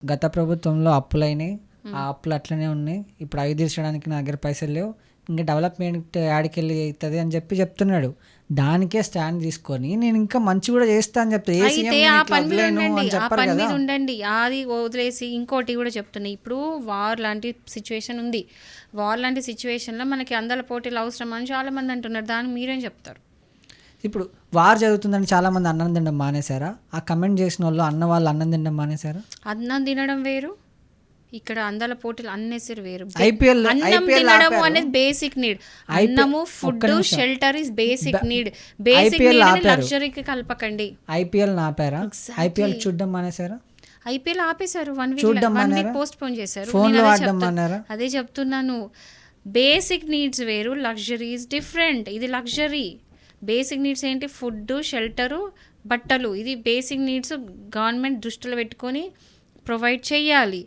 గత ప్రభుత్వంలో అప్పులైనాయి. ఆ అప్పులు అట్లనే ఉన్నాయి. ఇప్పుడు అవి తీర్చడానికి నా దగ్గర పైసలు లేవు. ఇంకా డెవలప్మెంట్ యాడికెళ్ళి అవుతుంది అని చెప్తున్నాడు. దానికే స్టాండ్ తీసుకొని నేను ఇంకా మంచి కూడా చేస్తా అని చెప్తా. ఏ సీఎం అయితే నేను ఆ ఇట్లా పని మీద వదిలేను ఉండండి, అని ఆ చెప్పారు పని కదా. మీద ఉండండి. అది వదిలేసి ఇంకోటి కూడా చెప్తున్నా. ఇప్పుడు వార్ లాంటి సిచ్యువేషన్ ఉంది. వార్ లాంటి సిచ్యువేషన్లో మనకి అందల పోటీలు అవసరం అని చాలా మంది అంటున్నారు. దానికి మీరేం చెప్తారు? ఇప్పుడు వార్ జరుగుతుందని చాలా మంది అన్నం తినడం మానేశారా? ఆ కమెంట్ చేసిన వాళ్ళు వాళ్ళు అన్నం తినడం మానేశారా? అన్నం తినడం వేరు, ఇక్కడ అందాల పోటీలు అన్నేసరి వేరు. ఐపీఎల్ అన్నం తినడం అనేది బేసిక్ నీడ్. అన్నము, food, shelter is basic need. Basic need లగ్జరీకి కలపకండి. ఐపీఎల్ ఆపారా? ఐపీఎల్ చూడడం మానేశారా? ఐపీఎల్ ఆపేశారు. 1 వీక్ పోస్ట్ పోన్ చేశారు. ఫోన్లో వాడడం మానేరా? అదే చెప్తున్నాను. బేసిక్ నీడ్స్ వేరు, లగ్జరీ ఇస్ డిఫరెంట్. ఇది లగ్జరీ. బేసిక్ నీడ్స్ ఏంటి? ఫుడ్, షెల్టరు, బట్టలు. ఇది బేసిక్ నీడ్స్ గవర్నమెంట్ దృష్టిలో పెట్టుకొని ప్రొవైడ్ చేయాలి.